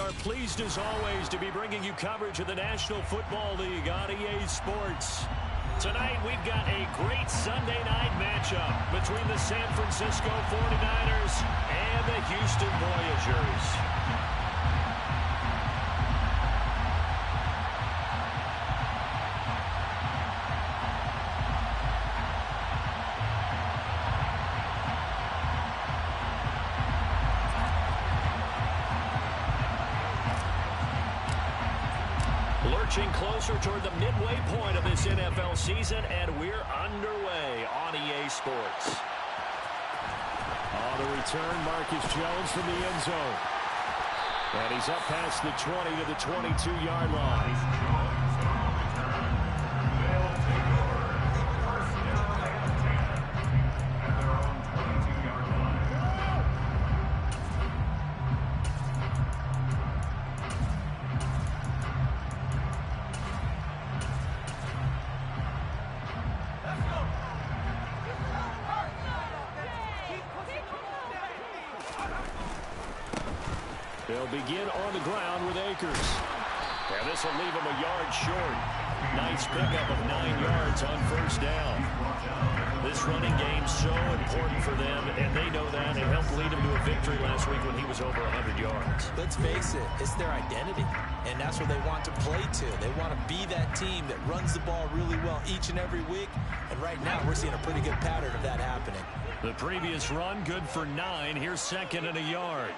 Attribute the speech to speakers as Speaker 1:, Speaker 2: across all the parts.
Speaker 1: are pleased as always to be bringing you coverage of the National Football League on EA Sports. Tonight we've got a great Sunday night matchup between the San Francisco 49ers and the Houston Voyagers. Lurching closer toward the midway point of this NFL season, and we're underway on EA Sports. On the return, Marcus Jones from the end zone. And he's up past the 20 to the 22-yard line. They'll begin on the ground with Akers. And this will leave him a yard short. Nice pickup of 9 yards on first down. This running game's so important for them, and they know that. It helped lead him to a victory last week when he was over 100 yards.
Speaker 2: Let's face it, it's their identity, and that's where they want to play to. They want to be that team that runs the ball really well each and every week, and right now we're seeing a pretty good pattern of that happening.
Speaker 1: The previous run, good for 9. Here's second and a yard.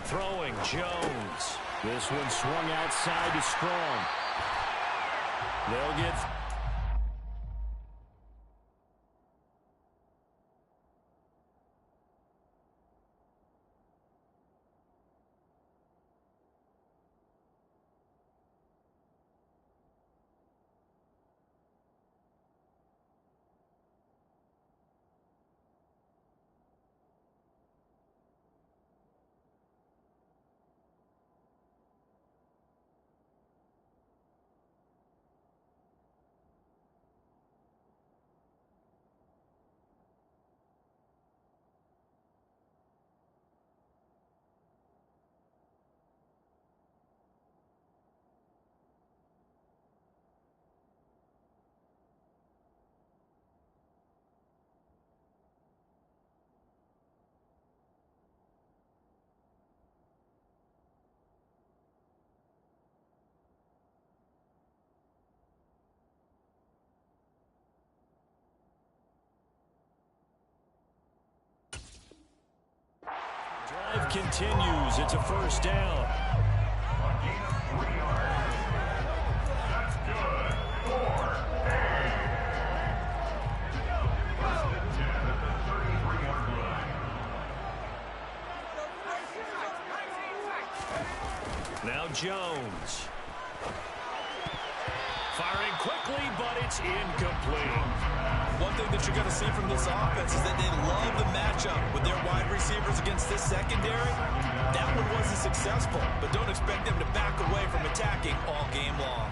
Speaker 1: Throwing, Jones. This one swung outside to Strong. They'll get... Drive continues. It's a first down.
Speaker 3: That's good. 4. First and 10 at the 33-yard line.
Speaker 1: Now Jones. Firing quickly, but it's incomplete.
Speaker 2: One thing that you're going to see from this offense is that they love the matchup with their wide receivers against this secondary. That one wasn't successful, but don't expect them to back away from attacking all game long.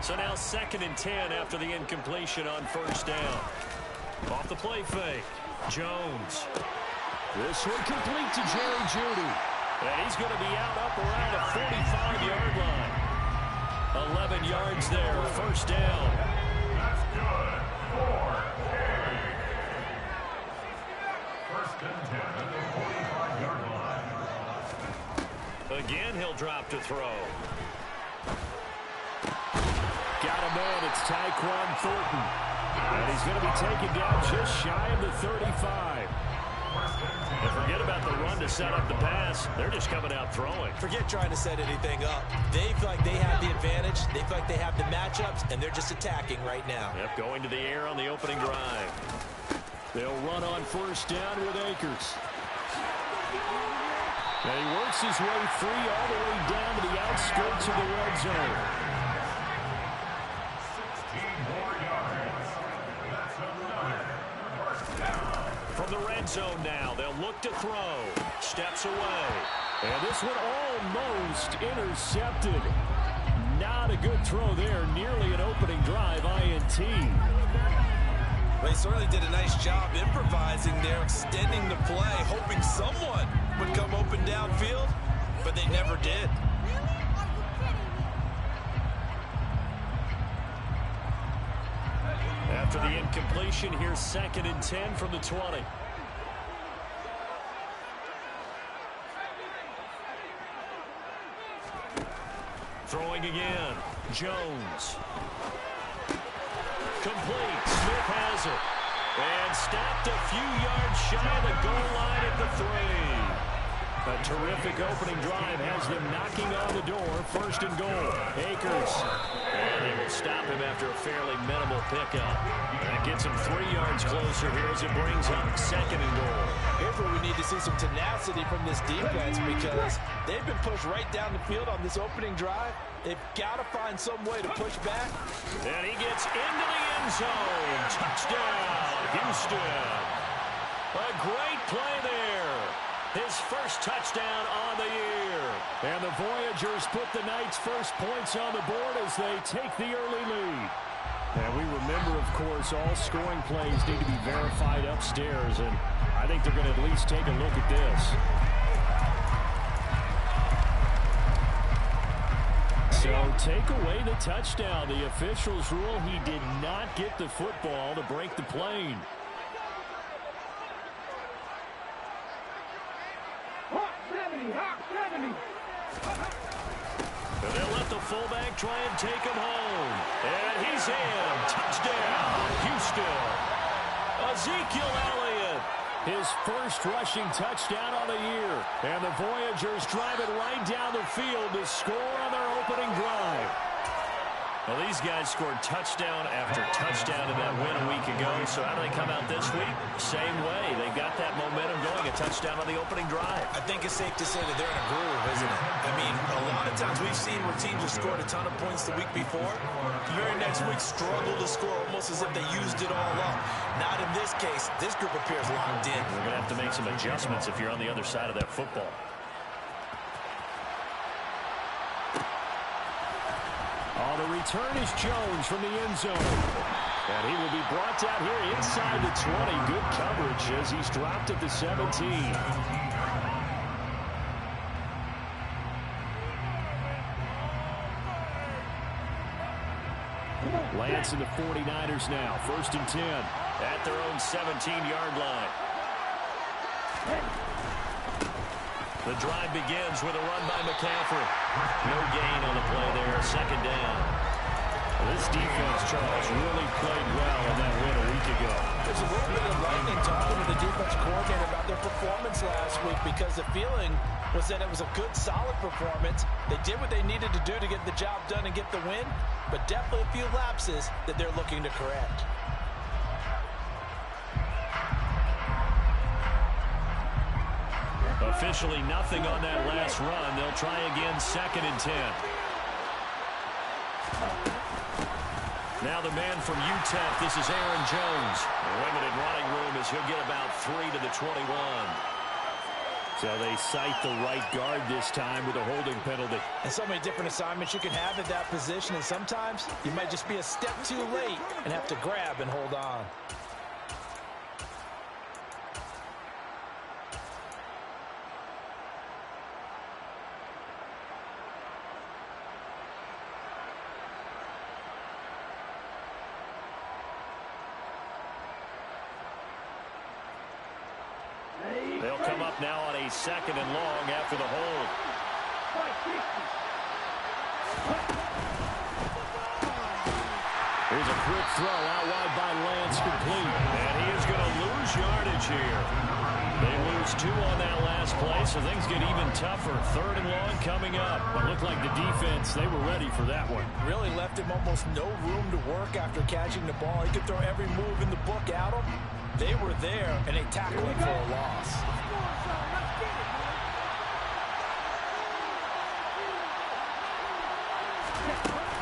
Speaker 1: So now second and 10 after the incompletion on first down. Off the play fake, Jones. This one complete to Jerry Jeudy. And he's going to be out up around a 45-yard line. 11 yards there, first down.
Speaker 3: That's good. 4. First and 10 at the 45-yard line.
Speaker 1: Again, he'll drop to throw. Got a man, it's Tyquan Thornton. And he's going to be taken down just shy of the 35. And forget about the run to set up the pass. They're just coming out throwing.
Speaker 2: Forget trying to set anything up. They feel like they have the advantage. They feel like they have the matchups, and they're just attacking right now.
Speaker 1: Yep, going to the air on the opening drive. They'll run on first down with Akers. And he works his way free all the way down to the outskirts of the red zone.
Speaker 3: 16 more yards. That's another first down.
Speaker 1: From the red zone now, they'll look to throw. Steps away. And this one almost intercepted. Not a good throw there. Nearly an opening drive INT.
Speaker 2: They certainly did a nice job improvising there, extending the play, hoping someone would come open downfield, but they never did.
Speaker 1: After the incompletion, here's 2nd and 10 from the 20. Throwing again. Jones. Complete. Smith has it. And stopped a few yards shy of the goal line at the 3. A terrific opening drive has them knocking on the door. 1st and goal. Akers. And they will stop him after a fairly minimal pickup. And it gets him 3 yards closer here as it brings up 2nd and goal.
Speaker 2: Here's where we need to see some tenacity from this defense because they've been pushed right down the field on this opening drive. They've got to find some way to push back.
Speaker 1: And he gets into the end zone. Touchdown, Houston. A great play there. His first touchdown on the year. And the Voyagers put the night's first points on the board as they take the early lead. And we remember, of course, all scoring plays need to be verified upstairs. And I think they're going to at least take a look at this. So take away the touchdown. The officials rule he did not get the football to break the plane. And they'll let the fullback try and take him home. And he's in. Touchdown, Houston. Ezekiel Elliott, his first rushing touchdown of the year. And the Voyagers drive it right down the field to score on their opening drive. Well, these guys scored touchdown after touchdown in that win a week ago. So how do they come out this week? Same way. They got that momentum going. A touchdown on the opening drive.
Speaker 2: I think it's safe to say that they're in a groove, isn't it? I mean, a lot of times we've seen where teams have scored a ton of points the week before. The very next week struggle to score almost as if they used it all up. Not in this case. This group appears locked in.
Speaker 1: We're going to have to make some adjustments if you're on the other side of that football. On the return is Jones from the end zone. And he will be brought down here inside the 20. Good coverage as he's dropped at the 17. Lance and the 49ers now. 1st and 10 at their own 17-yard line. The drive begins with a run by McCaffrey. No gain on the play there. 2nd down. This defense, Charles, really played well in that win a week ago.
Speaker 2: There's a little bit of lightning talking to the defense coordinator about their performance last week because the feeling was that it was a good, solid performance. They did what they needed to do to get the job done and get the win, but definitely a few lapses that they're looking to correct.
Speaker 1: Officially nothing on that last run. They'll try again 2nd and 10. Now the man from UTEP, this is Aaron Jones. Limited running room as he'll get about 3 to the 21. So they cite the right guard this time with a holding penalty.
Speaker 2: And so many different assignments you can have at that position, and sometimes you might just be a step too late and have to grab and hold on.
Speaker 1: They'll come up now on a 2nd and long after the hold. Here's a quick throw out wide by Lance, complete. And he is going to lose yardage here. They lose 2 on that last play, so things get even tougher. 3rd and long coming up. It looked like the defense, they were ready for that one.
Speaker 2: Really left him almost no room to work after catching the ball. He could throw every move in the book at him. They were there, and they tackled him for a loss.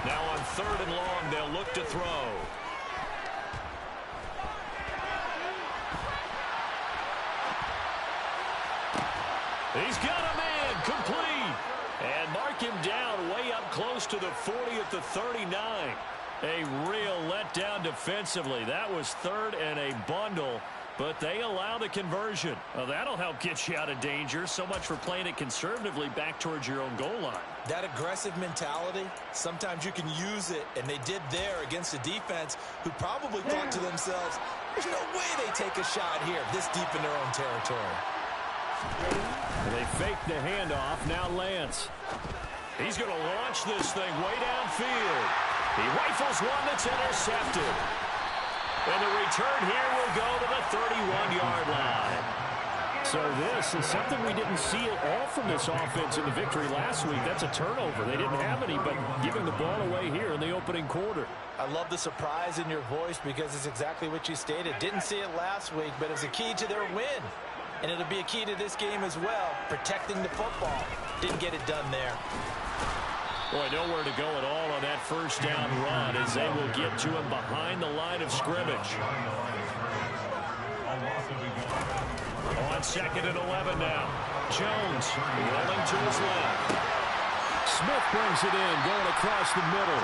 Speaker 1: Now on 3rd and long, they'll look to throw. He's got a man, complete. And mark him down way up close to the 40 at the 39. A real letdown defensively. That was 3rd and a bundle. but they allow the conversion. Well, that'll help get you out of danger. So much for playing it conservatively back towards your own goal line.
Speaker 2: That aggressive mentality, sometimes you can use it, and they did there against a defense who probably thought to themselves, there's no way they take a shot here this deep in their own territory.
Speaker 1: They fake the handoff. Now Lance. He's going to launch this thing way downfield. He rifles one that's intercepted. And the return here will go to the 31-yard line. So this is something we didn't see at all from this offense in the victory last week. That's a turnover. They didn't have any, but giving the ball away here in the opening quarter.
Speaker 2: I love the surprise in your voice because it's exactly what you stated. Didn't see it last week, but it's a key to their win. And it'll be a key to this game as well, protecting the football. Didn't get it done there.
Speaker 1: Boy, nowhere to go at all on that first down run as they will get to him behind the line of scrimmage. On 2nd and 11 now. Jones rolling to his left. Smith brings it in, going across the middle.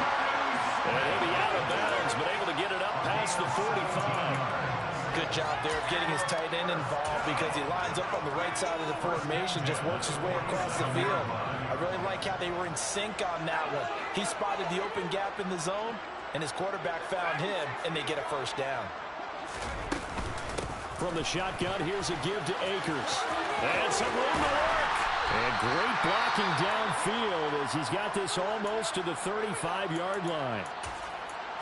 Speaker 1: And he'll be out of bounds, but able to get it up past the 45.
Speaker 2: Good job there of getting his tight end involved because he lines up on the right side of the formation, just works his way across the field. I really like how they were in sync on that one. He spotted the open gap in the zone, and his quarterback found him, and they get a first down.
Speaker 1: From the shotgun, here's a give to Akers. And some room to work. And great blocking downfield as he's got this almost to the 35-yard line.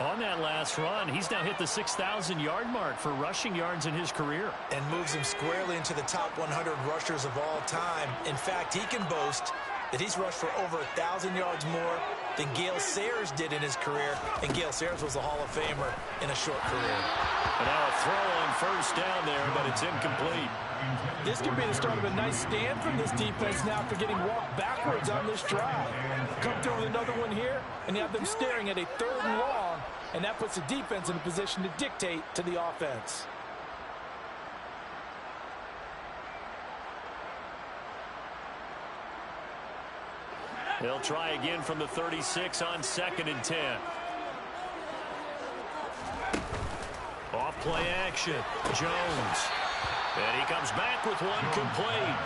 Speaker 1: On that last run, he's now hit the 6,000-yard mark for rushing yards in his career.
Speaker 2: And moves him squarely into the top 100 rushers of all time. In fact, he can boast that he's rushed for over 1,000 yards more than Gale Sayers did in his career. And Gale Sayers was a Hall of Famer in a short career.
Speaker 1: And now a throw on first down there, but it's incomplete.
Speaker 2: This could be the start of a nice stand from this defense now after getting walked backwards on this drive. Come through with another one here, and you have them staring at a 3rd and long, and that puts the defense in a position to dictate to the offense.
Speaker 1: They'll try again from the 36 on 2nd and 10. Off play action. Jones. And he comes back with one complete.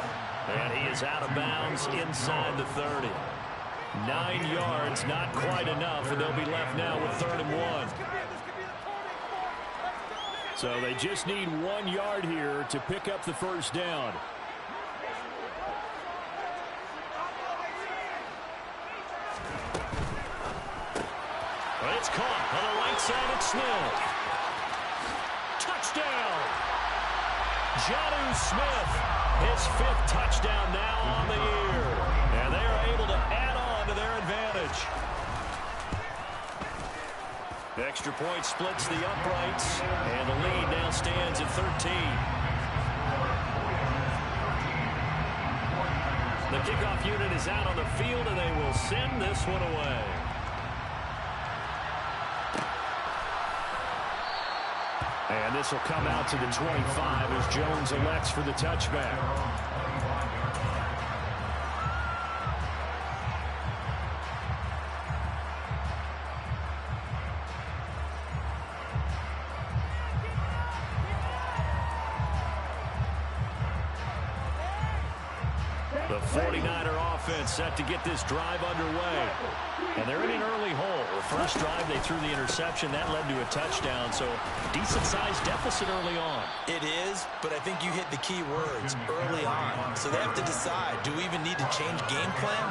Speaker 1: And he is out of bounds inside the 30. 9 yards, not quite enough, and they'll be left now with 3rd and 1. So they just need 1 yard here to pick up the first down. But it's caught on the right side of Smith. Touchdown! Jonnu Smith, his 5th touchdown now on the year. And they are able to add on to their advantage. The extra point splits the uprights, and the lead now stands at 13. The kickoff unit is out on the field, and they will send this one away. And this will come out to the 25 as Jones elects for the touchback. The 49er offense set to get this drive underway. And they're in an early hole. The first drive, they threw the interception. That led to a touchdown, so decent-sized deficit early on.
Speaker 2: It is, but I think you hit the key words, early on. So they have to decide, do we even need to change game plan,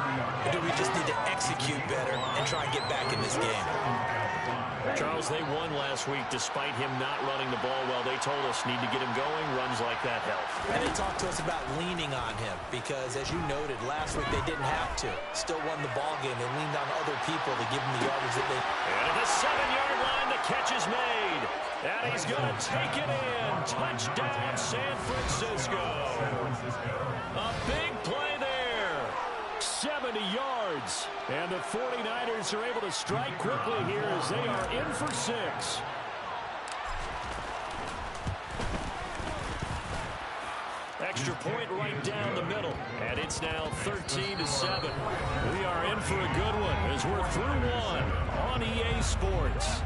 Speaker 2: or do we just need to execute better and try and get back in this game?
Speaker 1: Charles, they won last week despite him not running the ball well. They told us need to get him going. Runs like that help.
Speaker 2: And they talked to us about leaning on him because, as you noted, last week they didn't have to. Still won the ball game. They leaned on other people to give them the yardage that they...
Speaker 1: And at the 7-yard line, the catch is made. And he's going to take it in. Touchdown, San Francisco. A big play there. 70 yards. And the 49ers are able to strike quickly here as they are in for 6. Extra point right down the middle. And it's now 13-7. We are in for a good one as we're through one on EA Sports.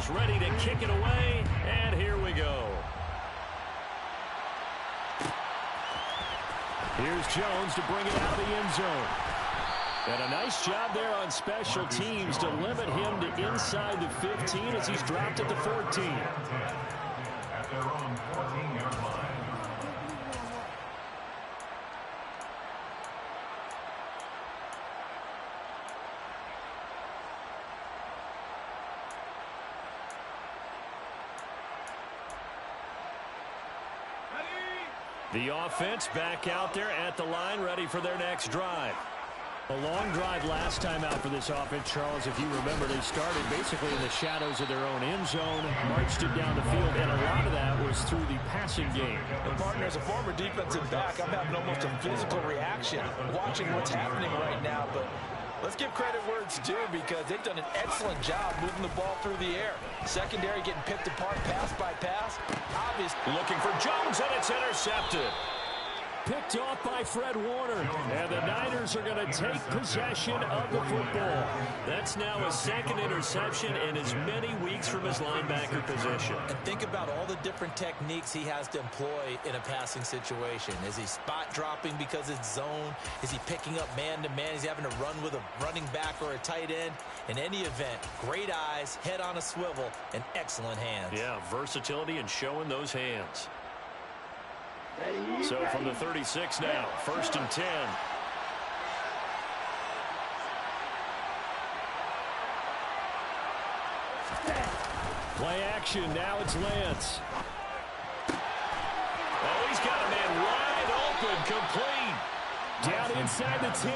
Speaker 1: gets ready to kick it away, and here we go. Here's Jones to bring it out of the end zone. And a nice job there on special teams to limit him to inside the 15 as he's dropped at the 14.
Speaker 3: At their own 14-yard line.
Speaker 1: The offense back out there at the line, ready for their next drive. A long drive last time out for this offense, Charles. If you remember, they started basically in the shadows of their own end zone, marched it down the field, and a lot of that was through the passing game.
Speaker 2: And partner, as a former defensive back, I'm having almost a physical reaction watching what's happening right now. But let's give credit where it's due, because they've done an excellent job moving the ball through the air. Secondary getting picked apart pass by pass. Obvious.
Speaker 1: Looking for Jones, and it's intercepted. Picked off by Fred Warner, and the Niners are going to take possession of the football. That's now his second interception in as many weeks from his linebacker position.
Speaker 2: And think about all the different techniques he has to employ in a passing situation. Is he spot dropping because it's zone? Is he picking up man-to-man? Is he having to run with a running back or a tight end? In any event, great eyes, head on a swivel, and excellent hands.
Speaker 1: Yeah, versatility and showing those hands. So from the 36 now, 1st and 10. Play action, now it's Lance. Oh, he's got a man wide open, complete. Down inside the 10,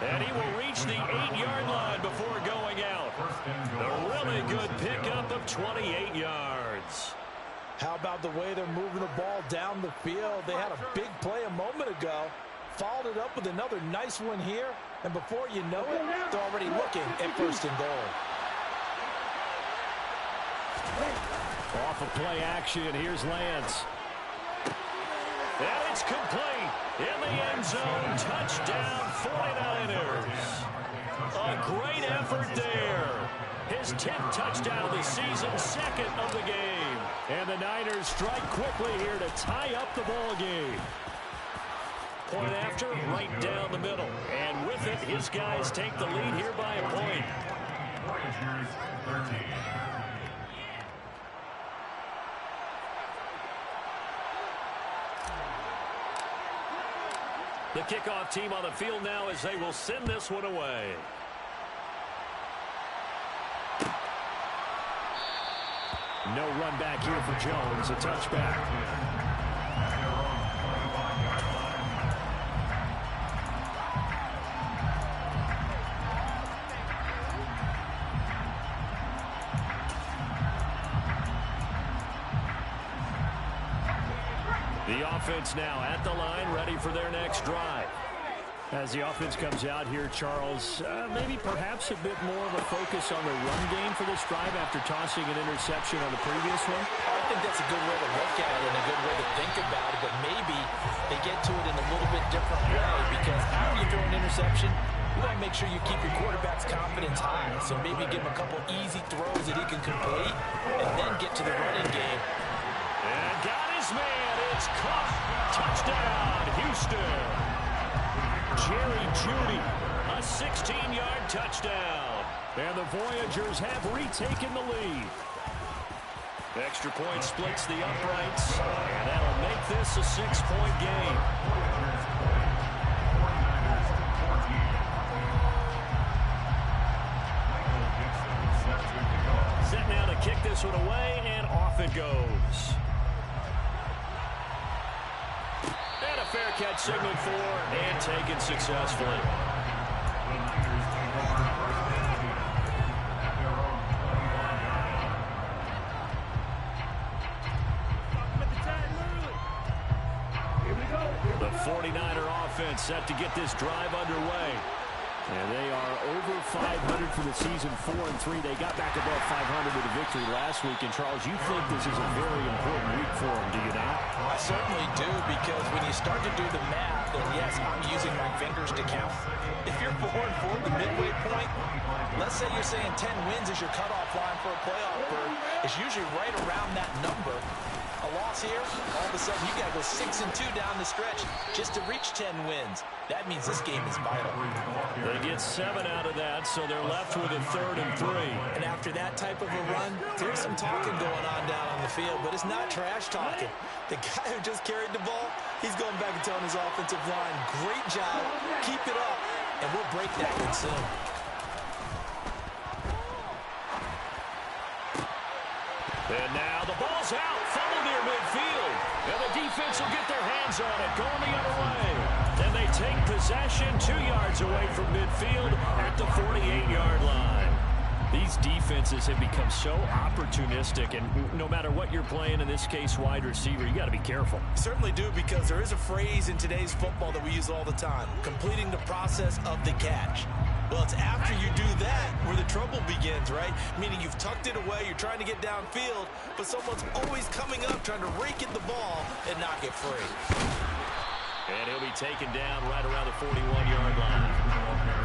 Speaker 1: and he will reach the 8-yard line before going out. A really good pickup of 28 yards.
Speaker 2: How about the way they're moving the ball down the field? They had a big play a moment ago, followed it up with another nice one here, and before you know it, they're already looking at 1st and goal.
Speaker 1: Off of play action, here's Lance. And it's complete. In the end zone, touchdown 49ers. A great effort there. His 10th touchdown of the season, 2nd of the game. And the Niners strike quickly here to tie up the ball game. Point after, right down the middle. And with it, his guys take the lead here by a point.
Speaker 3: Voyagers 13.
Speaker 1: The kickoff team on the field now as they will send this one away. No run back here for Jones, a touchback. The offense now at the line, ready for their next drive. As the offense comes out here, Charles, maybe perhaps a bit more of a focus on the run game for this drive after tossing an interception on the previous one?
Speaker 2: I think that's a good way to look at it and a good way to think about it, but maybe they get to it in a little bit different way, because after you throw an interception, you want to make sure you keep your quarterback's confidence high. So maybe give him a couple easy throws that he can complete and then get to the running game.
Speaker 1: And got his man. It's caught. Touchdown, Houston. Jerry Jeudy, a 16-yard touchdown. And the Voyagers have retaken the lead. Extra point splits the uprights, and that'll make this a 6-point game. Set now to kick this one away, and off it goes. And a fair catch signaled for and taken successfully. The 49er offense set to get this drive underway. And they are over 500 for the season, 4-3. They got back above 500 with a victory last week. And, Charles, you think this is a very important week for them, do you not?
Speaker 2: I certainly do, because when you start to do the math, and yes, I'm using my fingers to count. If you're 4-4 at the midway point, let's say you're saying 10 wins is your cutoff line for a playoff berth. is usually right around that number. A loss here, all of a sudden you got to go 6-2 down the stretch just to reach 10 wins. That means this game is vital.
Speaker 1: They get 7 out of that, so they're left with a 3rd and 3.
Speaker 2: And after that type of a run, there's some talking going on down on the field, but it's not trash talking. The guy who just carried the ball, he's going back and telling his offensive line, great job, keep it up, and we'll break that one soon.
Speaker 1: And now the ball's out, fumble near midfield. And the defense will get their hands on it, going the other way. And they take possession 2 yards away from midfield at the 48-yard line. These defenses have become so opportunistic, and no matter what you're playing, in this case wide receiver, you got to be careful.
Speaker 2: Certainly do, because there is a phrase in today's football that we use all the time, completing the process of the catch. Well, it's after you do that where the trouble begins, right? Meaning you've tucked it away, you're trying to get downfield, but someone's always coming up trying to rake at the ball and knock it free.
Speaker 1: And he'll be taken down right around the 41-yard line.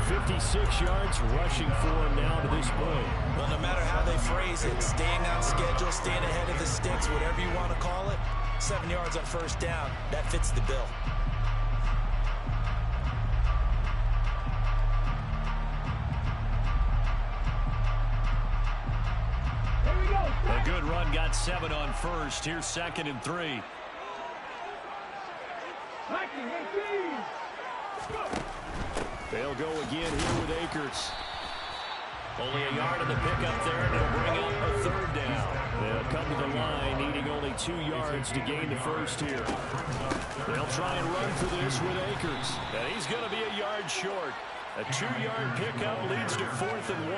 Speaker 1: 56 yards rushing for him now to this point.
Speaker 2: Well, no matter how they phrase it, staying on schedule, staying ahead of the sticks, whatever you want to call it, 7 yards on first down, that fits the bill.
Speaker 1: A good run, got 7 on first. Here's 2nd and 3. They'll go again here with Akers. Only a yard in the pickup there, and they'll bring up a 3rd down. They'll come to the line, needing only 2 yards to gain the first here. They'll try and run for this with Akers. And he's going to be a yard short. A 2-yard pickup leads to 4th and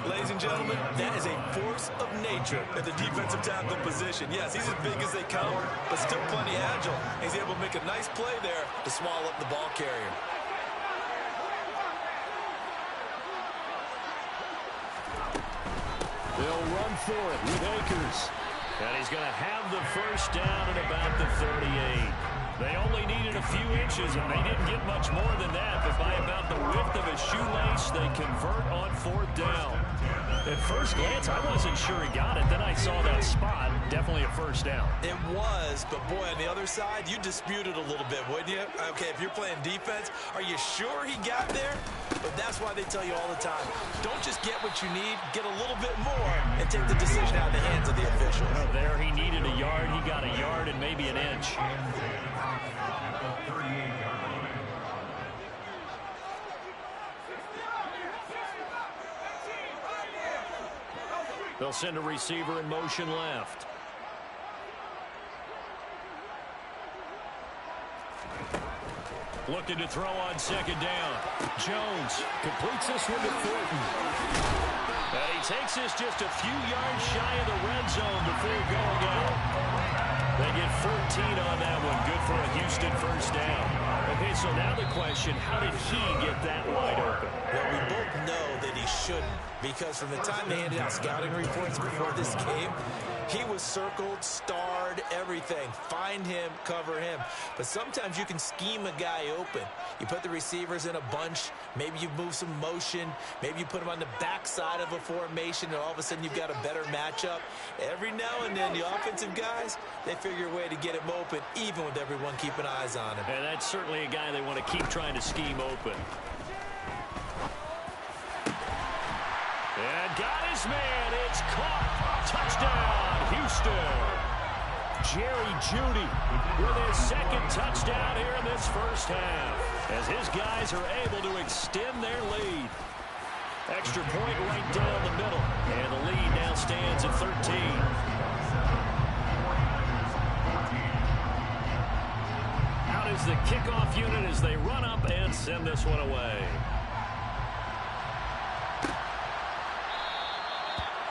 Speaker 1: 1.
Speaker 2: Ladies and gentlemen, that is a force of nature at the defensive tackle position. Yes, he's as big as they come, but still plenty agile. He's able to make a nice play there to swallow up the ball carrier.
Speaker 1: They'll run for it with Akers. And he's going to have the first down at about the 38. They only needed a few inches, and they didn't get much more than that. But by about the width of a shoelace, they convert on 4th down. At first glance, I wasn't sure he got it. Then I saw that spot. Definitely a first down.
Speaker 2: It was, but boy, on the other side, you dispute it a little bit, wouldn't you? Okay, if you're playing defense, are you sure he got there? But that's why they tell you all the time, don't just get what you need, get a little bit more, and take the decision out of the hands of the officials.
Speaker 1: Oh, there he needed a yard. He got a yard and maybe an inch. They'll send a receiver in motion left. Looking to throw on 2nd down. Jones completes this one to Thornton. And he takes this just a few yards shy of the red zone before going out. They get 14 on that one. Good for a Houston first down. Okay, so now the question, how did he get that wide open?
Speaker 2: Well, we both know that he shouldn't, because from the time they handed out scouting reports before this game, he was circled, starred, everything. Find him, cover him. But sometimes you can scheme a guy open. You put the receivers in a bunch. Maybe you move some motion. Maybe you put them on the backside of a formation, and all of a sudden you've got a better matchup. Every now and then, the offensive guys, they figure a way to get him open, even with everyone keeping eyes on him.
Speaker 1: And that's certainly a guy they want to keep trying to scheme open. And got his man. It's caught. Touchdown, Houston. Jerry Jeudy with his 2nd touchdown here in this first half, as his guys are able to extend their lead. Extra point right down the middle, and the lead now stands at 13. Out is the kickoff unit as they run up and send this one away.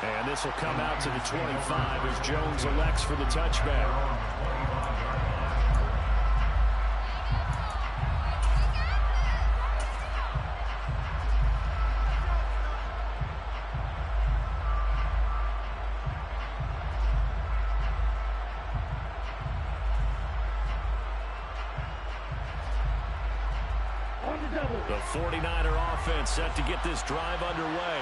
Speaker 1: And this will come out to the 25 as Jones elects for the touchback. The 49er offense set to get this drive underway.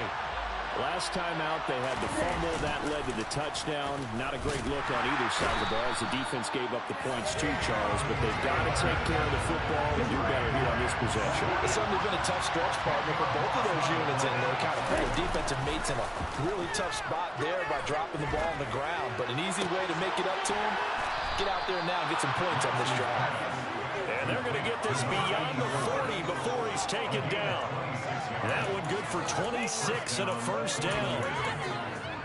Speaker 1: Last time out, they had the fumble. That led to the touchdown. Not a great look on either side of the ball as the defense gave up the points too, Charles. But they've got to take care of the football and do better here on this possession.
Speaker 2: It's certainly been a tough stretch, partner, for both of those units. And they're kind of put their defensive mates in a really tough spot there by dropping the ball on the ground. But an easy way to make it up to them, get out there now and get some points on this drive.
Speaker 1: And they're going to get this beyond the 40 before he's taken down. That one good for 26 and a first down.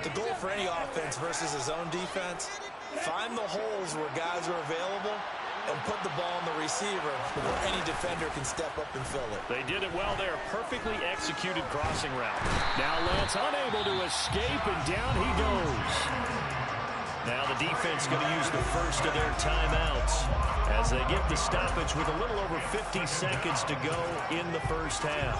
Speaker 2: The goal for any offense versus his own defense, find the holes where guys are available and put the ball on the receiver before any defender can step up and fill it.
Speaker 1: They did it well there. Perfectly executed crossing route. Now Lance unable to escape, and down he goes. Now the defense going to use the first of their timeouts as they get the stoppage with a little over 50 seconds to go in the first half.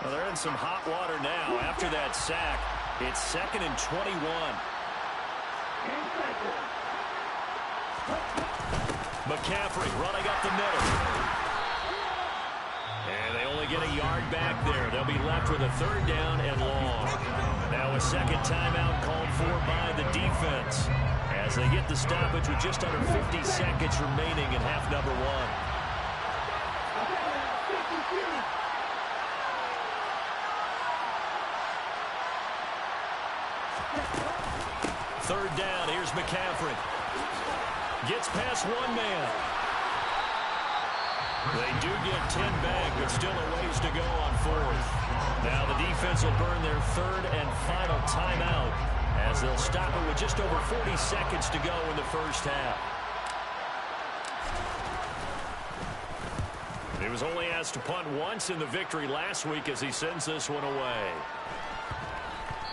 Speaker 1: Well, they're in some hot water now. After that sack, it's 2nd and 21. McCaffrey running up the middle. And they only get a yard back there. They'll be left with a 3rd down and long. Now a second timeout called for by the defense as they get the stoppage with just under 50 seconds remaining in half number 1. 3rd down. Here's McCaffrey. Gets past one man. They do get 10 back, but still a ways to go on 4th. Now the defense will burn their 3rd and final timeout as they'll stop it with just over 40 seconds to go in the first half. He was only asked to punt once in the victory last week as he sends this one away.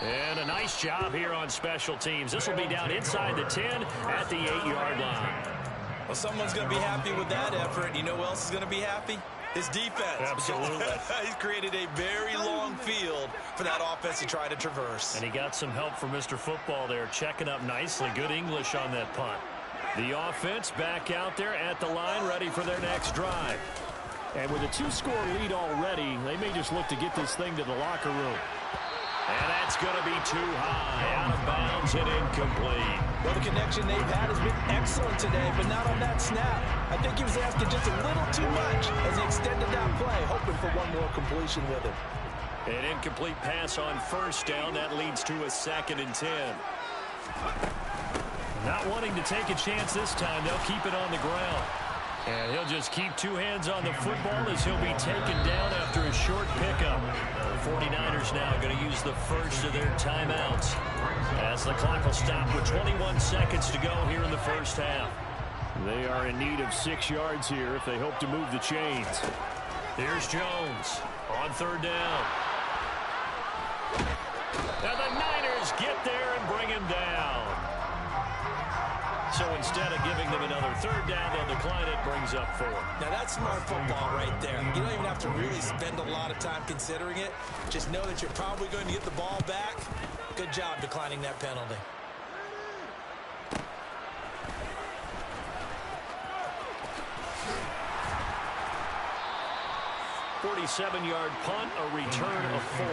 Speaker 1: And a nice job here on special teams. This will be down inside the 10 at the 8-yard line.
Speaker 2: Well, someone's going to be happy with that effort. You know who else is going to be happy? His defense.
Speaker 1: Absolutely.
Speaker 2: He's created a very long field for that offense to try to traverse.
Speaker 1: And he got some help from Mr. Football there, checking up nicely. Good English on that punt. The offense back out there at the line, ready for their next drive. And with a 2-score lead already, they may just look to get this thing to the locker room. And that's going to be too high, out of bounds and incomplete.
Speaker 2: Well, the connection they've had has been excellent today, but not on that snap. I think he was asking just a little too much as he extended that play, hoping for one more completion with it.
Speaker 1: An incomplete pass on 1st down. That leads to a 2nd and 10. Not wanting to take a chance this time. They'll keep it on the ground. And he'll just keep 2 hands on the football as he'll be taken down after a short pickup. The 49ers now going to use the first of their timeouts as the clock will stop with 21 seconds to go here in the first half. They are in need of 6 yards here if they hope to move the chains. Here's Jones on 3rd down. Now the Niners get there and bring him down. So instead of giving them another 3rd down, they'll decline it, brings up 4.
Speaker 2: Now that's smart football right there. You don't even have to really spend a lot of time considering it. Just know that you're probably going to get the ball back. Good job declining that penalty.
Speaker 1: .47-yard punt, a return of 4.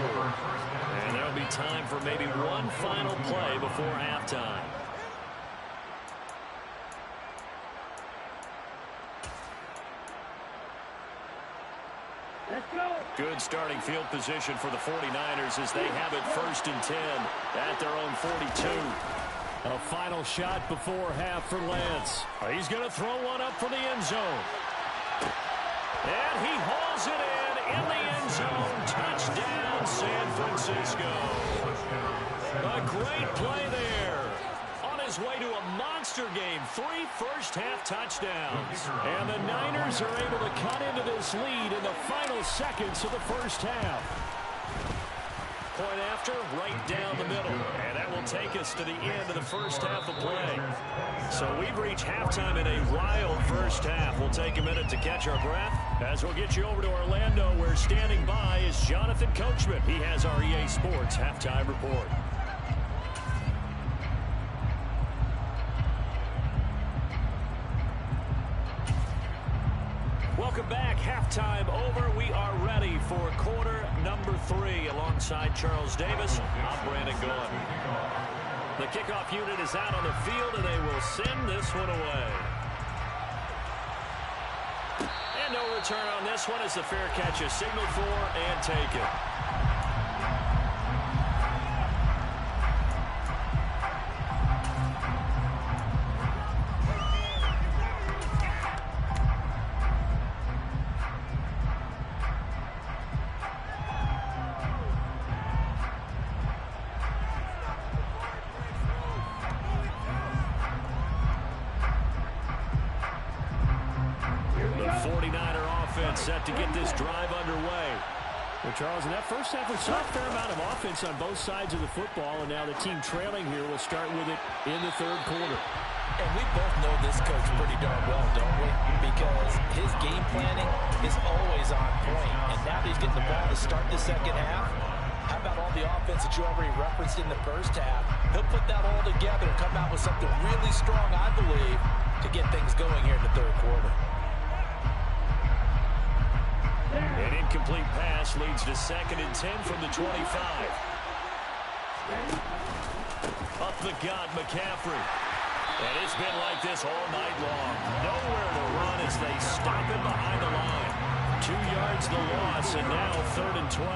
Speaker 1: And there'll be time for maybe one final play before halftime. Good starting field position for the 49ers as they have it 1st and 10 at their own 42. A final shot before half for Lance. He's going to throw one up for the end zone. And he hauls it in the end zone. Touchdown, San Francisco. A great play there. On his way to a monster game, 3 first-half touchdowns. And the Niners are able to cut into this lead in the final seconds of the first half. Point after, right down the middle. And that will take us to the end of the first half of play. So we've reached halftime in a wild first half. We'll take a minute to catch our breath. As we'll get you over to Orlando, where standing by is Jonathan Coachman. He has our EA Sports halftime report. Welcome back. Halftime over. We are ready for quarter number 3. Alongside Charles Davis, I'm Brandon Gaudin. The kickoff unit is out on the field, and they will send this one away. And no return on this one as the fair catch is signaled for and taken. Set to get this drive underway.
Speaker 4: Well, Charles, in that first half, we saw a fair amount of offense on both sides of the football, and now the team trailing here will start with it in the third quarter.
Speaker 2: And we both know this coach pretty darn well, don't we? Because his game planning is always on point. And now that he's getting the ball to start the second half, how about all the offense that you already referenced in the first half? He'll put that all together and come out with something really strong, I believe, to get things going here in the third quarter.
Speaker 1: An incomplete pass leads to 2nd and 10 from the 25. Up the gut, McCaffrey. And it's been like this all night long. Nowhere to run as they stop him behind the line. 2 yards the loss, and now 3rd and 12.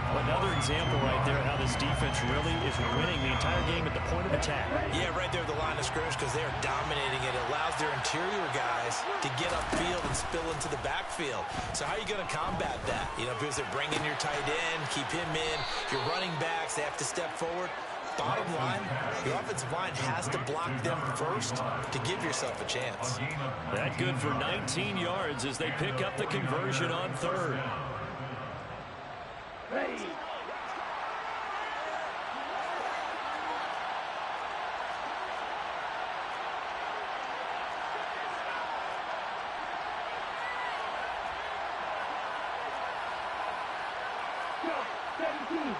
Speaker 1: Another example right there how this defense really is winning the entire game at the point of attack.
Speaker 2: Yeah, right there at the line of scrimmage because they're dominating it. It allows their interior guys to get upfield and spill into the backfield. So how are you going to combat that? You know, because they bring in your tight end, keep him in. Your running backs, they have to step forward. Bottom line, your offensive line has to block them first to give yourself a chance.
Speaker 1: That good for 19 yards as they pick up the conversion on 3rd.
Speaker 3: Ready. Go, 17.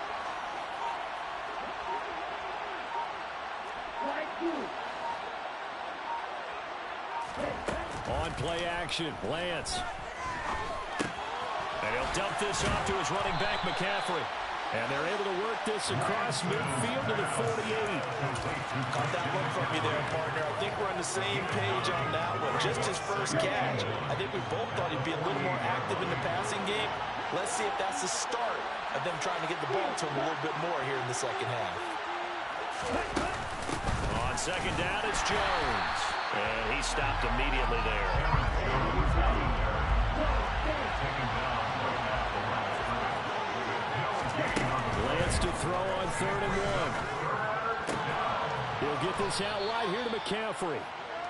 Speaker 1: On play action, Lance. And he'll dump this off to his running back, McCaffrey. And they're able to work this across midfield to the 48.
Speaker 2: Caught that look from you there, partner. I think we're on the same page on that one. Just his first catch. I think we both thought he'd be a little more active in the passing game. Let's see if that's the start of them trying to get the ball to him a little bit more here in the second half.
Speaker 1: On 2nd down, it's Jones. And he stopped immediately there. Lance to throw on 3rd and 1. He'll get this out wide here to McCaffrey.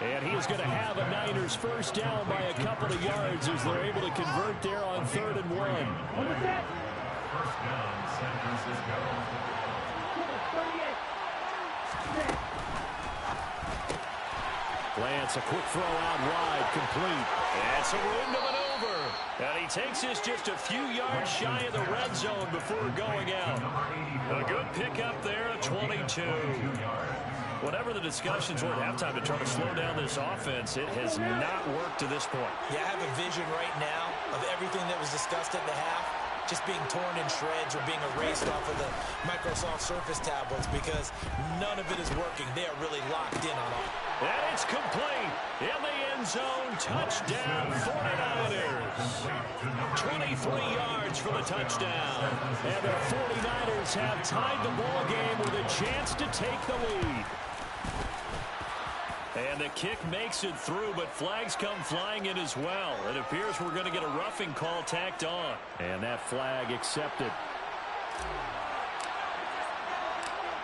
Speaker 1: And he is going to have a Niners first down by a couple of yards as they're able to convert there on 3rd and 1.
Speaker 3: First down, San Francisco. 38.
Speaker 1: Lance, a quick throw out wide, complete. And some room to maneuver. And he takes this just a few yards shy of the red zone before going out. A good pickup there at 22. Whatever the discussions were at halftime to try to slow down this offense, it has not worked to this point.
Speaker 2: Yeah, I have a vision right now of everything that was discussed at the half just being torn in shreds or being erased off of the Microsoft Surface tablets because none of it is working. They are really locked in on it.
Speaker 1: And it's complete. In the end zone, touchdown 49ers. 23 yards for the touchdown. And the 49ers have tied the ball game with a chance to take the lead. And the kick makes it through, but flags come flying in as well. It appears we're going to get a roughing call tacked on. And that flag accepted.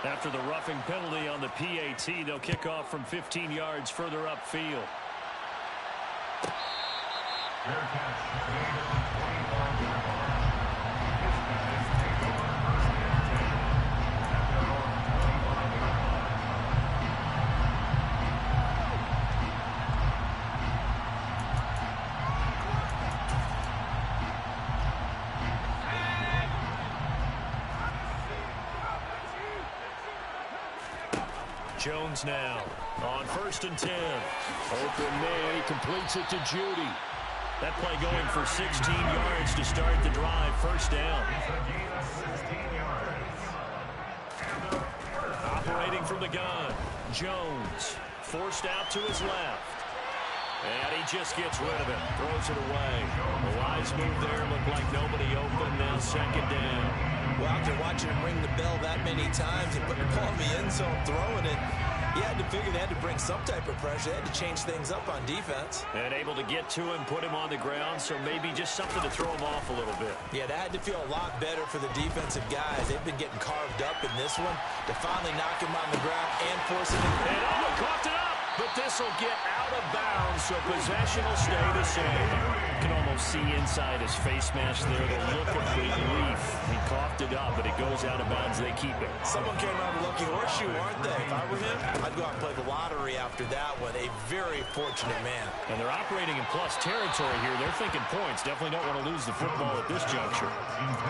Speaker 1: After the roughing penalty on the PAT, they'll kick off from 15 yards further upfield.
Speaker 3: Fair catch.
Speaker 1: Jones now on 1st and 10. Open man, he completes it to Judy. That play going for 16 yards to start the drive. First down. Operating from the gun, Jones forced out to his left. And he just gets rid of it, throws it away. A wise move there, looked like nobody open, now second down.
Speaker 2: Well, after watching him ring the bell that many times and putting the ball in the end zone, throwing it, you had to figure they had to bring some type of pressure. They had to change things up on defense.
Speaker 1: And able to get to him, put him on the ground, so maybe just something to throw him off a little bit.
Speaker 2: Yeah, that had to feel a lot better for the defensive guys. They've been getting carved up in this one to finally knock him on the ground and force him in.
Speaker 1: And coughed it up. But this will get out of bounds, so possession will stay the same. You can almost see inside his face mask there the look of relief. He coughed it up, but it goes out of bounds. They keep it.
Speaker 2: Someone came out of a lucky horseshoe, aren't they? If I were him, I'd go out and play the lottery after that one. A very fortunate man.
Speaker 1: And they're operating in plus territory here. They're thinking points. Definitely don't want to lose the football at this juncture.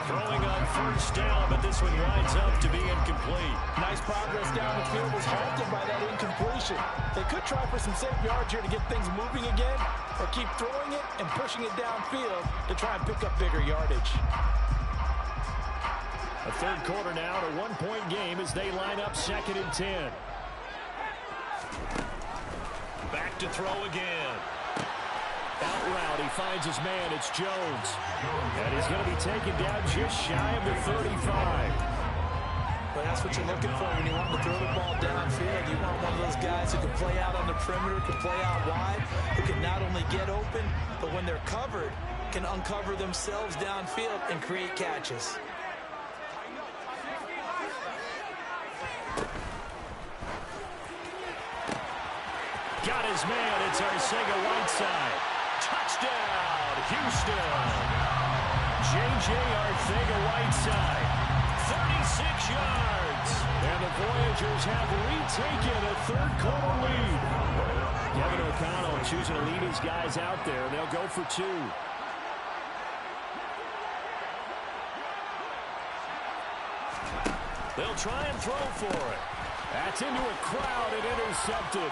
Speaker 1: Throwing on first down, but this one winds up to be incomplete.
Speaker 5: Nice progress down the field was halted by that incompletion. They could try for some safe yards here to get things moving again, or keep throwing it and pushing it downfield to try and pick up bigger yardage.
Speaker 4: A third quarter now, a one-point game as they line up 2nd and 10.
Speaker 1: Back to throw again.
Speaker 4: Out route, he finds his man. It's Jones. And he's going to be taken down just shy of the 35.
Speaker 2: But that's what you're looking for when you want to throw the ball downfield. You want one of those guys who can play out on the perimeter, can play out wide, who can not only get open, but when they're covered, can uncover themselves downfield and create catches.
Speaker 4: Got his man. It's Arcega-Whiteside. Touchdown, Houston. J.J. Arcega-Whiteside. 36 yards. And the Voyagers have retaken a third-quarter lead. Kevin O'Connell choosing to lead his guys out there. They'll go for 2.
Speaker 1: They'll try and throw for it.
Speaker 4: That's into a crowd and intercepted.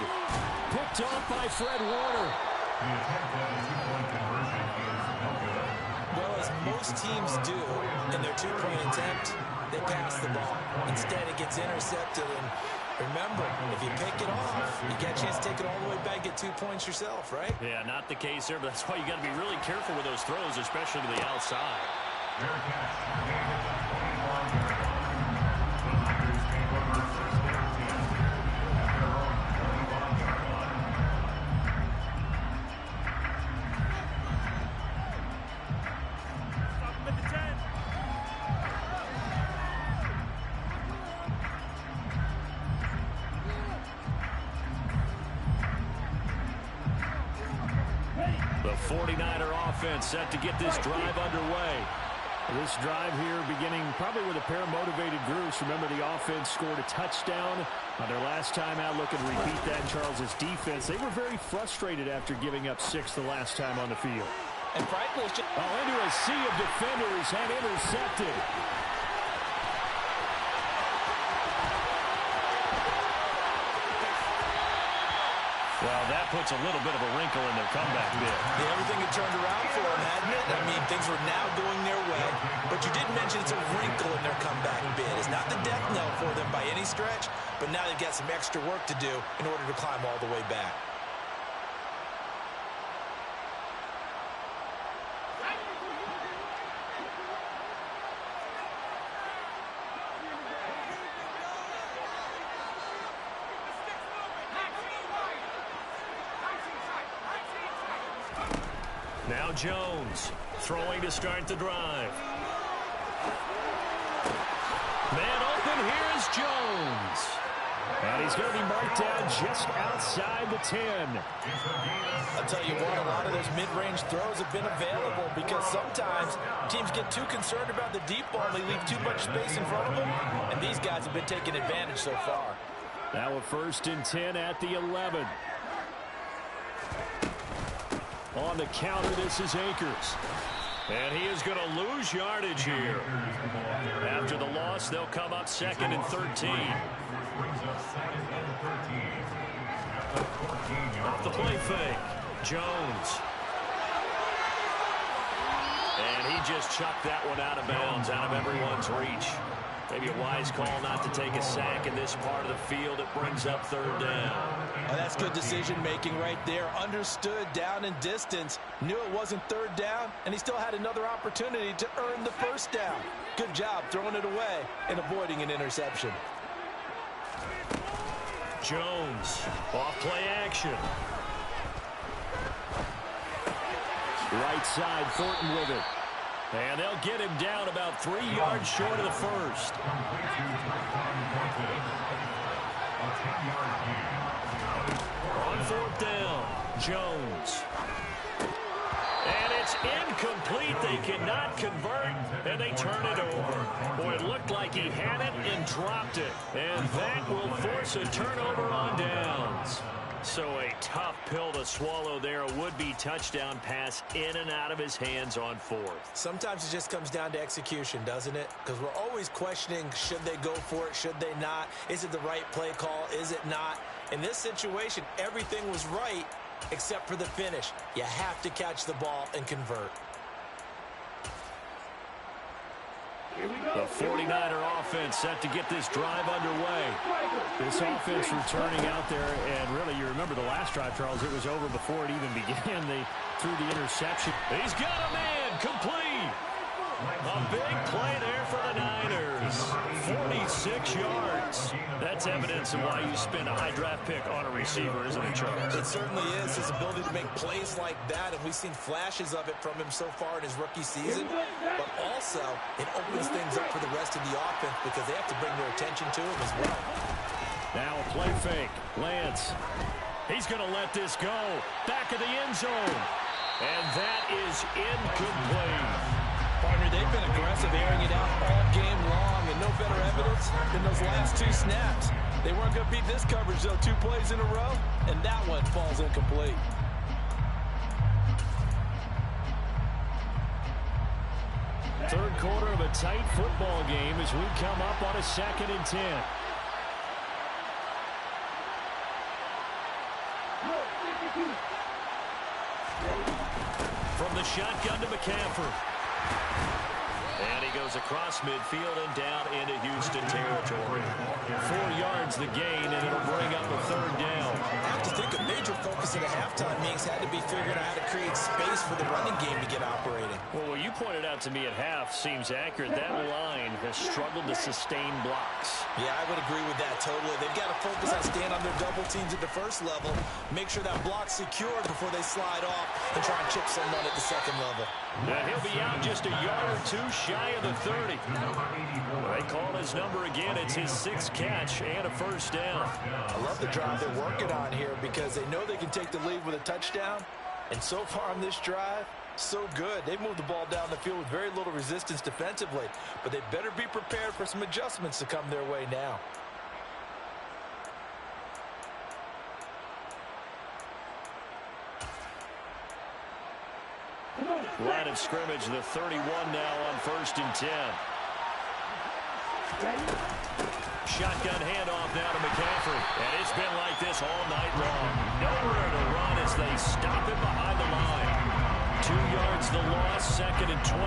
Speaker 4: Picked off by Fred Warner.
Speaker 2: Well, as most teams do in their two-point attempt, they pass the ball. Instead, it gets intercepted. And remember, if you pick it off, you get a chance to take it all the way back, get 2 points yourself, right?
Speaker 1: Yeah, not the case there, but that's why you got to be really careful with those throws, especially to the outside. The 49er offense set to get this drive underway.
Speaker 4: This drive here beginning probably with a pair of motivated groups. Remember, the offense scored a touchdown on their last time out. Looking to repeat that in Charles's defense. They were very frustrated after giving up 6 the last time on the field.
Speaker 5: And frankly, it's just
Speaker 4: into a sea of defenders and intercepted.
Speaker 1: Well, that puts a little bit of a wrinkle in their comeback bid.
Speaker 2: Yeah, everything had turned around for them, hadn't it? I mean, things were now going their way. But you did mention it's a wrinkle in their comeback bid. It's not the death knell for them by any stretch, but now they've got some extra work to do in order to climb all the way back.
Speaker 1: Now Jones throwing to start the drive. Man open, here's Jones.
Speaker 4: And he's going to be marked down just outside the 10.
Speaker 5: I'll tell you what, a lot of those mid-range throws have been available because sometimes teams get too concerned about the deep ball. They leave too much space in front of them, and these guys have been taking advantage so far.
Speaker 4: Now a 1st and 10 at the 11. On the counter, this is Akers.
Speaker 1: And he is going to lose yardage here. After the loss, they'll come up 2nd and 13.
Speaker 3: brings up second and 13. At the 14-yard
Speaker 1: Off the play fake. Jones. And he just chucked that one out of bounds, out of everyone's reach. Maybe a wise call not to take a sack in this part of the field. It brings up third down.
Speaker 5: Oh, that's good decision-making right there. Understood down and distance. Knew it wasn't third down, and he still had another opportunity to earn the first down. Good job throwing it away and avoiding an interception.
Speaker 1: Jones, off play action. Right side, Thornton with it. And they'll get him down about 3 yards short of the first. On fourth down, Jones. And it's incomplete. They cannot convert, and they turn it over. Boy, it looked like he had it and dropped it. And that will force a turnover on downs. So a tough pill to swallow there. A would-be touchdown pass in and out of his hands on fourth.
Speaker 5: Sometimes it just comes down to execution, doesn't it? Because we're always questioning, should they go for it, should they not? Is it the right play call, is it not? In this situation, everything was right except for the finish. You have to catch the ball and convert.
Speaker 1: The 49er offense set to get this drive underway.
Speaker 4: This offense returning out there, and really, you remember the last drive, Charles, it was over before it even began. They threw the interception.
Speaker 1: He's got a man, complete. A big play there for the Niners. 46 yards. That's evidence of why you spend a high draft pick on a receiver, isn't it, Charles?
Speaker 5: It certainly is. His ability to make plays like that, and we've seen flashes of it from him so far in his rookie season. But also, it opens things up for the rest of the offense because they have to bring their attention to him as well.
Speaker 1: Now a play fake. Lance. He's going to let this go. Back of the end zone. And that is incomplete.
Speaker 5: Partner, they've been aggressive, airing it out all game long, and no better evidence than those last two snaps. They weren't going to beat this coverage, though, 2 plays in a row, and that one falls incomplete.
Speaker 1: Third quarter of a tight football game as we come up on a 2nd and 10. From the shotgun to McCaffrey. And he goes across midfield and down into Houston territory. 4 yards the gain, and it'll bring up a third down.
Speaker 5: I have to think a major focus at a halftime meetings had to be figuring out how to create space for the running game to get operating.
Speaker 1: Well, what you pointed out to me at half seems accurate. That line has struggled to sustain blocks.
Speaker 5: Yeah, I would agree with that totally. They've got to focus on staying on their double teams at the first level, make sure that block's secured before they slide off and try and chip someone at the second level.
Speaker 1: Now he'll be out just a yard or two shy of the 30. They call his number again. It's his 6th catch and a first down.
Speaker 5: I love the drive they're working on here because they know they can take the lead with a touchdown. And so far on this drive, so good. They've moved the ball down the field with very little resistance defensively. But they better be prepared for some adjustments to come their way now.
Speaker 1: Line of scrimmage, the 31 now on 1st and 10. Shotgun handoff now to McCaffrey. And it's been like this all night long. Nowhere to run as they stop him behind the line. 2 yards the loss, 2nd and 12.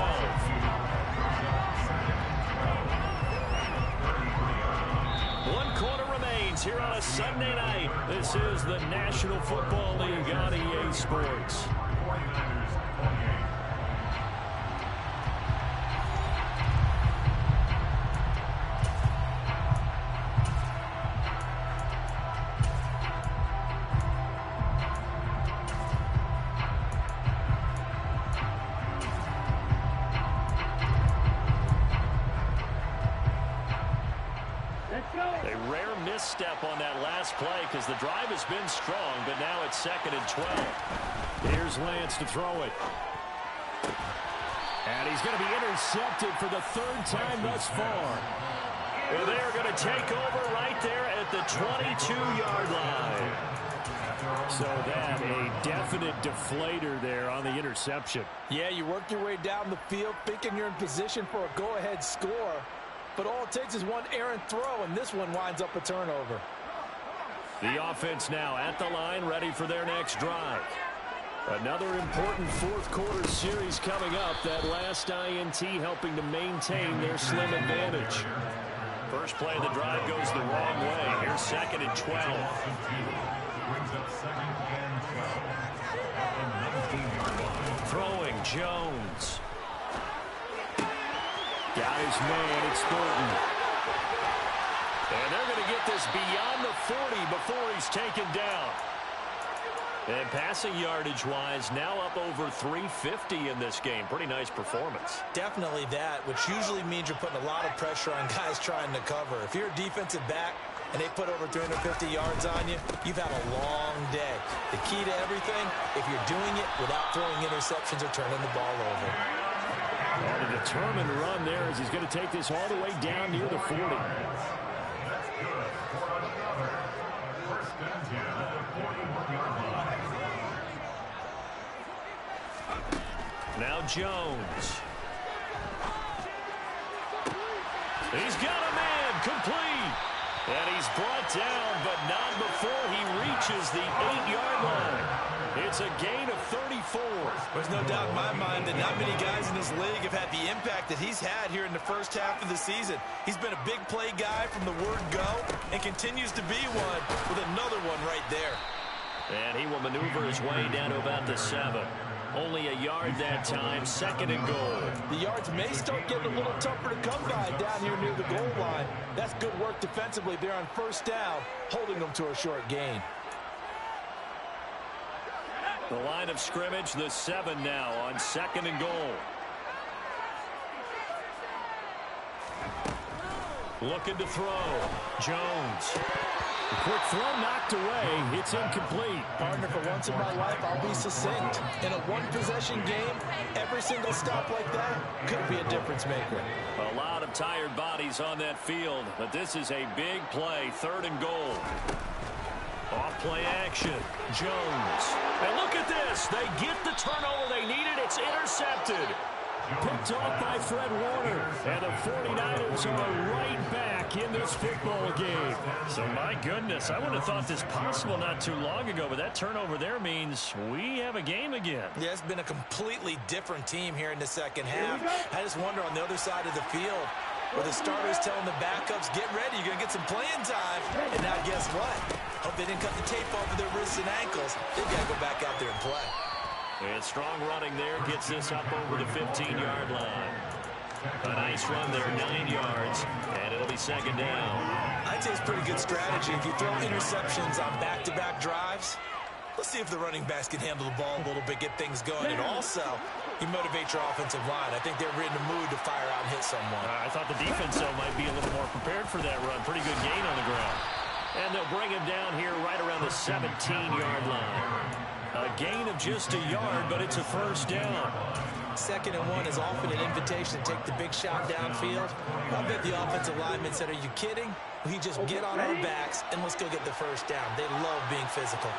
Speaker 1: 1 quarter remains here on a Sunday night. This is the National Football League on EA Sports. A rare misstep on that last play because the drive has been strong, but now it's 2nd and 12. Here's Lance to throw it. And he's going to be intercepted for the 3rd time thus far. And they're going to take over right there at the 22-yard line. So that a definite deflator there on the interception.
Speaker 5: Yeah, you work your way down the field thinking you're in position for a go-ahead score. but all it takes is one errant throw, and this one winds up a turnover.
Speaker 1: The offense now at the line, ready for their next drive. Another important fourth-quarter series coming up. That last INT helping to maintain their slim advantage. First play of the drive goes the wrong way. Here's 2nd and 12. Throwing, Jones. Got his man, it's Thornton. And they're going to get this beyond the 40 before he's taken down. And passing yardage-wise, now up over 350 in this game. Pretty nice performance.
Speaker 5: Definitely that, which usually means you're putting a lot of pressure on guys trying to cover. If you're a defensive back and they put over 350 yards on you, you've had a long day. The key to everything, if you're doing it without throwing interceptions or turning the ball over.
Speaker 1: And a determined run there as he's going to take this all the way down near the 40. Now Jones. He's got a man, complete. And he's brought down, but not before he reaches the 8-yard line. It's a gain of 34.
Speaker 5: There's no doubt in my mind that not many guys in this league have had the impact that he's had here in the first half of the season. He's been a big play guy from the word go and continues to be one with another one right there.
Speaker 1: And he will maneuver his way down to about the 7. Only a yard that time, 2nd and goal.
Speaker 5: The yards may start getting a little tougher to come by down here near the goal line. That's good work defensively there on first down, holding them to a short gain.
Speaker 1: The line of scrimmage, the 7 now on 2nd and goal. Looking to throw. Jones. A quick throw knocked away. It's incomplete.
Speaker 5: Partner, for once in my life, I'll be succinct. In a one-possession game, every single stop like that could be a difference maker.
Speaker 1: A lot of tired bodies on that field, but this is a big play. 3rd and goal. Off play action. Jones. And look at this. They get the turnover they needed. It's intercepted. Picked off by Fred Warner. And the 49ers are right back in this football game. So, my goodness, I wouldn't have thought this possible not too long ago, but that turnover there means we have a game again.
Speaker 5: Yeah, it's been a completely different team here in the second half. I just wonder on the other side of the field, where the starters telling the backups, get ready, you're going to get some playing time. And now guess what? Hope they didn't cut the tape off of their wrists and ankles. They've got to go back out there and play.
Speaker 1: And strong running there gets this up over the 15-yard line. A nice run there, 9 yards, and it'll be 2nd down.
Speaker 5: I'd say it's pretty good strategy. If you throw interceptions on back-to-back drives, let's see if the running backs can handle the ball a little bit, get things going, and also you motivate your offensive line. I think they're in the mood to fire out and hit someone.
Speaker 1: I thought the defense, though, might be a little more prepared for that run. Pretty good gain on the ground. And they'll bring him down here right around the 17-yard line. A gain of just a yard, but it's a first down.
Speaker 5: 2nd and 1 is often an invitation to take the big shot downfield. I bet the offensive lineman said, are you kidding? We just get on our backs and let's go get the first down. They love being physical.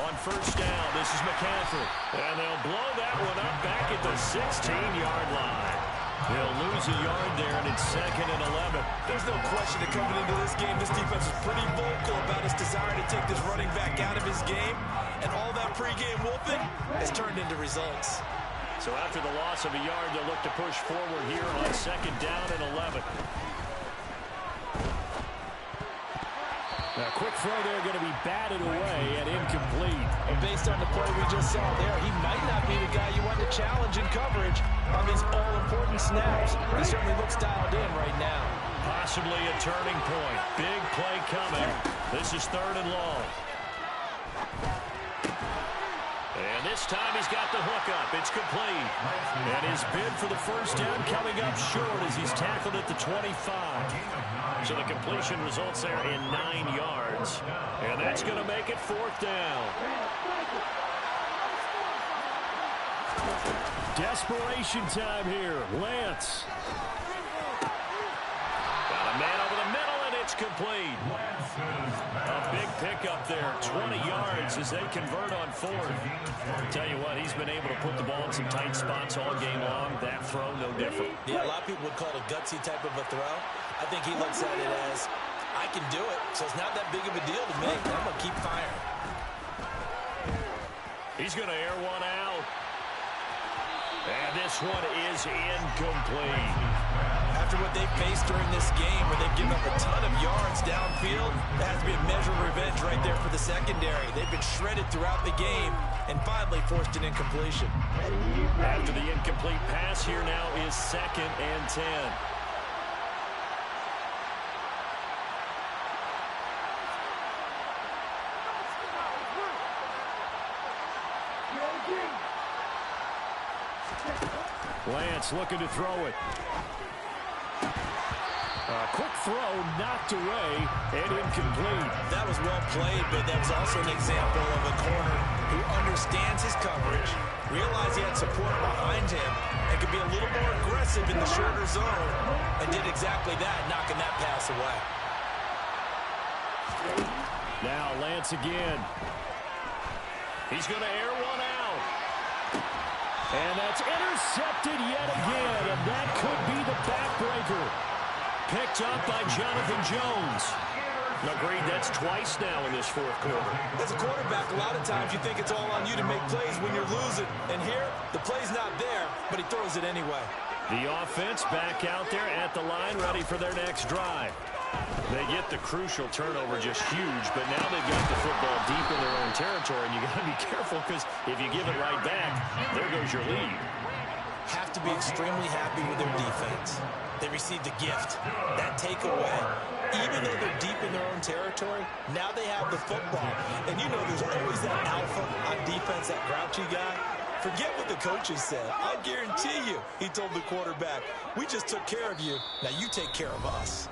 Speaker 1: On first down, this is McCaffrey. And they'll blow that one up back at the 16-yard line. They'll lose a yard there, and it's 2nd and 11.
Speaker 5: There's no question that coming into this game, this defense is pretty vocal about its desire to take this running back out of his game. And all that pregame whooping has turned into results.
Speaker 1: So after the loss of a yard, they'll look to push forward here on 2nd down and 11. A quick throw there going to be batted away and incomplete.
Speaker 5: And based on the play we just saw there, he might not be the guy you want to challenge in coverage on these all-important snaps. He certainly looks dialed in right now.
Speaker 1: Possibly a turning point. Big play coming. This is 3rd and long. And this time he's got the hook up. It's complete. And his bid for the first down coming up short as he's tackled at the 25. So the completion results there in 9 yards. And that's going to make it 4th down. Desperation time here. Lance. Got a man over the middle, and it's complete. A big pickup there, 20 yards as they convert on fourth. Tell you what, he's been able to put the ball in some tight spots all game long. That throw, no different.
Speaker 5: Yeah, a lot of people would call it a gutsy type of a throw. I think he looks at it as, I can do it, so it's not that big of a deal to me. I'm going to keep firing.
Speaker 1: He's going to air one out. And this one is incomplete.
Speaker 5: After what they've faced during this game, where they've given up a ton of yards downfield, that has to be a measure of revenge right there for the secondary. They've been shredded throughout the game and finally forced an incompletion.
Speaker 1: After the incomplete pass, here now is 2nd and 10. Lance looking to throw it. A quick throw knocked away and incomplete.
Speaker 5: That was well played, but that was also an example of a corner who understands his coverage, realized he had support behind him, and could be a little more aggressive in the shorter zone, and did exactly that, knocking that pass away.
Speaker 1: Now Lance again. He's going to air one out. And that's intercepted yet again, and that could be the backbreaker. Picked up by Jonathan Jones. Agreed, that's twice now in this fourth quarter.
Speaker 5: As a quarterback, a lot of times you think it's all on you to make plays when you're losing. And here, the play's not there, but he throws it anyway.
Speaker 1: The offense back out there at the line, ready for their next drive. They get the crucial turnover, just huge, but now they've got the football deep in their own territory, and you got to be careful because if you give it right back, there goes your lead.
Speaker 5: Have to be extremely happy with their defense. They received a gift. That takeaway, even though they're deep in their own territory, now they have the football. And you know there's always that alpha on defense, that grouchy guy. Forget what the coaches said. I guarantee you, he told the quarterback, we just took care of you. Now you take care of us.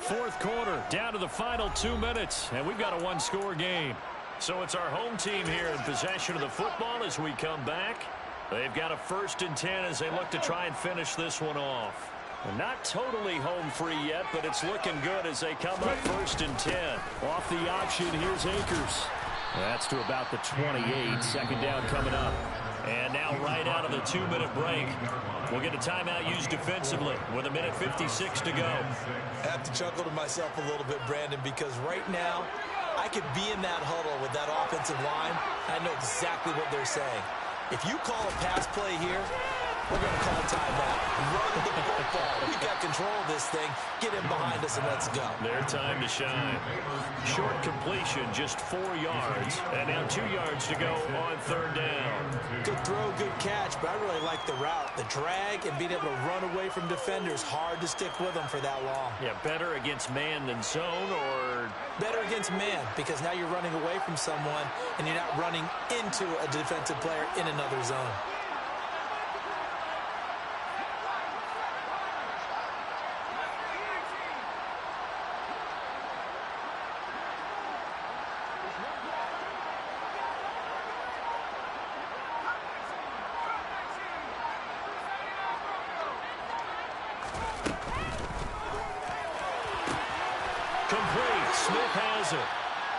Speaker 1: Fourth quarter, down to the final 2 minutes, and we've got a one-score game. So it's our home team here in possession of the football as we come back. They've got a 1st and 10 as they look to try and finish this one off. And not totally home free yet, but it's looking good as they come up 1st and 10. Off the option, here's Akers. That's to about the 28. 2nd down coming up. And now right out of the 2-minute break, we'll get a timeout used defensively with 1:56 to go.
Speaker 5: I have to chuckle to myself a little bit, Brandon, because right now I could be in that huddle with that offensive line. I know exactly what they're saying. If you call a pass play here, we're going to call a timeout. Run the football. We got control of this thing. Get him behind us and let's go.
Speaker 1: Their time to shine. Short completion, just 4 yards. And now 2 yards to go on 3rd down.
Speaker 5: Good throw, good catch, but I really like the route. The drag and being able to run away from defenders. Hard to stick with them for that long.
Speaker 1: Yeah, better against man than zone, or
Speaker 5: better against man, because now you're running away from someone and you're not running into a defensive player in another zone.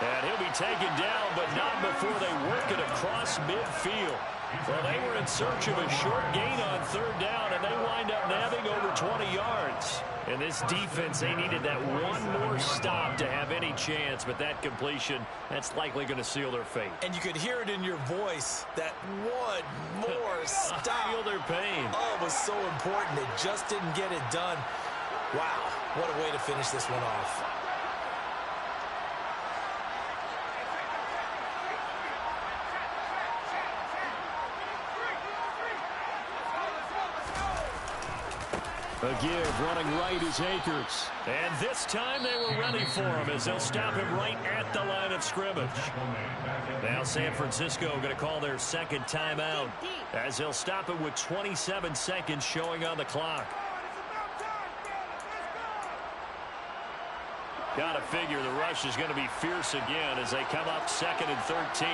Speaker 1: And he'll be taken down, but not before they work it across midfield. Well, they were in search of a short gain on 3rd down, and they wind up nabbing over 20 yards. And this defense, they needed that one more stop to have any chance, but that completion, that's likely going to seal their fate.
Speaker 5: And you could hear it in your voice, that one more stop.
Speaker 1: I feel their pain.
Speaker 5: Oh, it was so important. They just didn't get it done. Wow, what a way to finish this one off.
Speaker 1: A give, running right is Akers. And this time they were ready for him as they'll stop him right at the line of scrimmage. Now San Francisco going to call their 2nd timeout as they'll stop it with 27 seconds showing on the clock. Got to figure the rush is going to be fierce again as they come up 2nd and 13.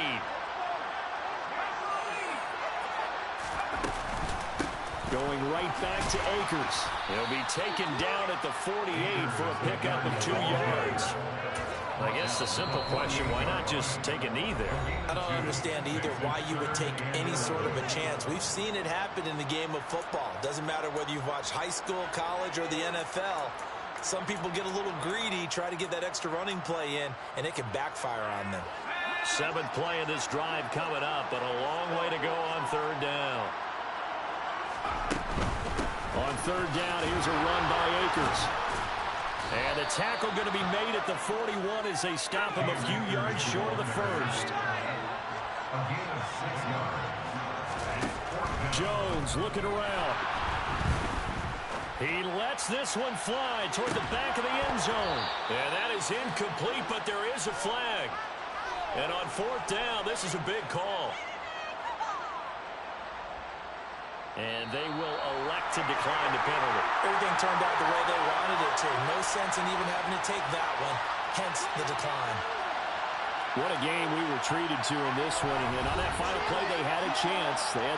Speaker 1: Going right back to Akers. He'll be taken down at the 48 for a pickup of 2 yards. I guess the simple question, why not just take a knee there?
Speaker 5: I don't understand either why you would take any sort of a chance. We've seen it happen in the game of football. Doesn't matter whether you've watched high school, college, or the NFL. Some people get a little greedy, try to get that extra running play in, and it can backfire on them.
Speaker 1: 7th play of this drive coming up, but a long way to go on 3rd down. On 3rd down, here's a run by Akers. And the tackle going to be made at the 41 as they stop him a few yards short of the first. Jones looking around. He lets this one fly toward the back of the end zone. And that is incomplete, but there is a flag. And on 4th down, this is a big call. And they will elect to decline the penalty.
Speaker 5: Everything turned out the way they wanted it to. No sense in even having to take that one, hence the decline.
Speaker 1: What a game we were treated to in this one. And on that final play, they had a chance. They had the